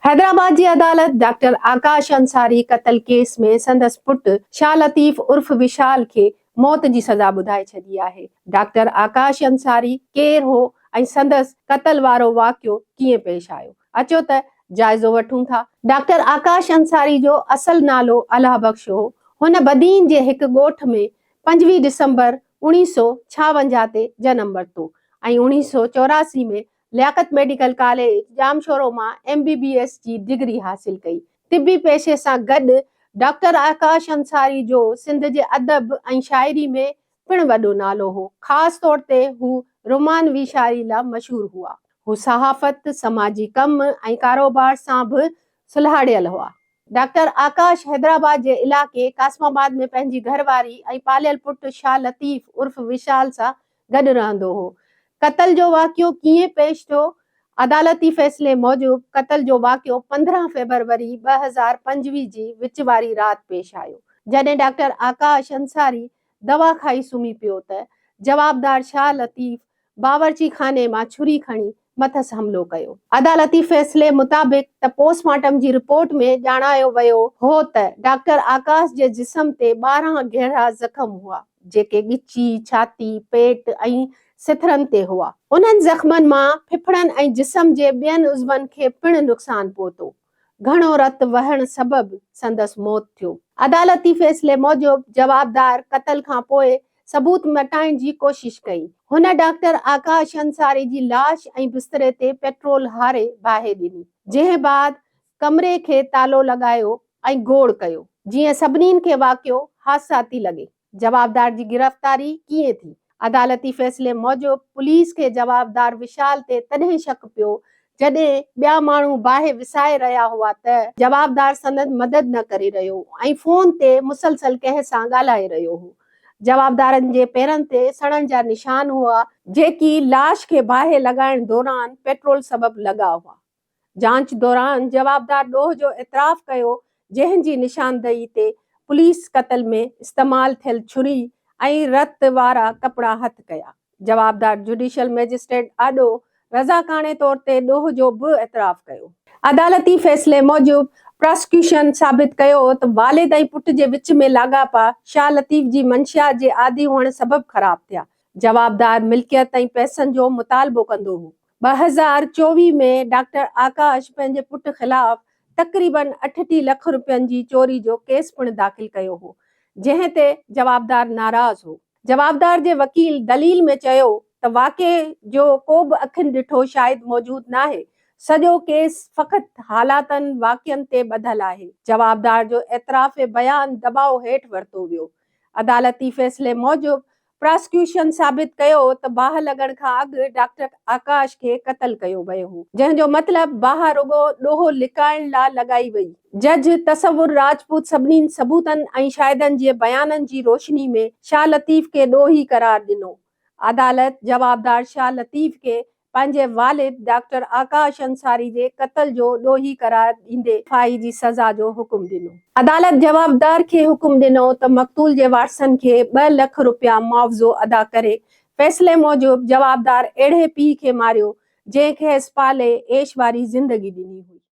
हैदराबाद की अदालत डॉक्टर आकाश अंसारी कत्ल केस में संदस पुट शाह लतीफ उर्फ विशाल के मौत की सजा बुधाए छड़ी है। डॉक्टर आकाश अंसारी केर हो ऐं संदस कत्ल वारो वाक़ियो कीअं पेश आयो, अचो त जायज़ो वठूं था। डॉक्टर आकाश अंसारी जो असल नालो अल्लाह बख्श हो। हुन बदीन जे हिक ॻोठ में 5 दिसंबर 1956 ते जनम वरितो ऐं 1984 में लियाकत मेडिकल कॉलेज जामशोरो मां MBBS की डिग्री हासिल कई। तिबी पेशे सां गॾु डॉक्टर आकाश अंसारी जो सिंध जे अदब ऐं शाइरी में पिण वॾो नालो हो। ख़ासि तौर ते हू रोमानवी शाइरी लाइ मशहूर हुआ। हू सहाफ़त, समाजी कम ऐं कारोबार सां बि सुलाड़ियल हुआ। डॉक्टर आकाश हैदराबाद जे इलाके कासमाबाद में पंहिंजी घरवारी ऐं पालियल पुट शाह लतीफ उर्फ विशाल सां गॾु रहंदो हो। कत्ल जो वाक़ियो कीअं पेश थियो? अदालती फ़ैसिले मूजिब कत्ल जो वाक़ियो 15 फरवरी 2025 जी विच वारी राति पेश आयो, जॾहिं डॉक्टर आकाश अंसारी दवा खाई सुम्ही पियो त जवाबदार शाह लतीफ बावर्ची खाने मां छुरी खणी मथस हमलो कयो। अदालती फ़ैसिले मुताबिक़ त पोस्टमार्टम जी रिपोर्ट में ॼाणायो वियो हो त डॉक्टर आकाश जे जिस्म ते 12 गहरा ज़ख़्म हुआ, जेके गिची, छाती, पेट ऐं सिथरनि ते हुआ। उन्हनि ज़ख़्मनि मां फिफड़नि ऐं जिस्म जे ॿियनि उज़वनि खे पिण नुक़सान पहुतो। घणो रत वहण सबबि संदसि मौत थियो। अदालती फ़ैसिले मूजिब जवाबदार कत्ल खां पोइ सबूत मटाइण जी कोशिश कई। हुन डॉक्टर आकाश अंसारी जी लाश ऐं बिस्तरे ते पेट्रोल हारे बाहि ॾिनी, जंहिं बाद कमरे खे तालो लॻायो ऐं गोड़ कयो, जीअं सभिनीनि खे वाक़ियो हादसाती लॻे। जवाबदार जी गिरफ़्तारी कीअं थी? अदालती फ़ैसिले मूजिब पुलिस के जवाबदार विशाल ते तॾहिं शक पियो जॾहिं ॿिया माण्हू बाहि विसाए रहिया हुआ त जवाबदार संदसि मदद न करे रहियो ऐं फ़ोन ते मुसलसल कंहिं सां ॻाल्हाए रहियो हो। जवाबदारनि जे पेरनि ते सड़न जा निशान हुआ, जेकी लाश खे बाहि लॻाइण दौरान पेट्रोल सबबि लॻा हुआ। जांच दौरान जवाबदार ॾोह जो एतराफ़ कयो, जंहिंजी निशानदही ते पुलिस कत्ल में इस्तेमाल थियल छुरी ऐं रत वारा कपड़ा हथ कया। जवाबदार जुडिशियल मैजिस्ट्रेट आॾो रज़ाकाणे तौर ते ॾोह जो बि एतराफ़ कयो। अदालती फ़ैसिले मूजिब प्रोसिक्यूशन साबित कयो त वालिद ऐं पुट जे विच में लाॻापा शाह लतीफ जी मंशा जे आदि हुअण सबबि ख़राब थिया। जवाबदार मिल्कियत ऐं पैसनि जो मुतालबो कंदो हो। 2024 में डॉक्टर आकाश पंहिंजे पुट ख़िलाफ़ तक़रीबन 38 लख रुपयनि जी चोरी जो केस पिण दाख़िल कयो हो, जंहिं ते जवाबदार नाराज़ हो। जवाबदार जे वकील दलील में चयो त वाक़े जो को बि अखियुनि ॾिठो शाहिद मौजूद नाहे। सॼो केस फ़क़ति हालातनि वाक़ियनि ते ॿधल आहे। जवाबदार जो एतराफ़ बयान दबाउ हेठि वरितो वियो। अदालती फ़ैसिले मूजिब प्रोसिक्यूशन साबित कयो त बाहि लॻण खां अॻु डॉक्टर आकाश खे कत्ल कयो वियो हो, जंहिंजो मतिलबु बाहि रुॻो ॾोहो लिकाइण लाइ लॻाई वई। जज तसव्वुर राजपूत सभिनी सबूतनि ऐं शाहिदनि जे बयाननि जी रोशनी में शाह लतीफ खे ॾोही करार ॾिनो। अदालत जवाबदार शाह लतीफ खे पंहिंजे वालिद डॉक्टर आकाश अंसारी जे कत्ल जो ॾोही करार ॾींदे फाही जी सज़ा जो हुकुम ॾिनो। अदालत जवाबदार खे हुकुम ॾिनो त मक़तूल जे वारसनि खे 2 लख रुपया मुआवज़ो अदा करे। फ़ैसिले मूजिब जवाबदार अहिड़े पीउ खे मारियो जंहिं खेसि पाले ऐश वारी ज़िंदगी ॾिनी हुई।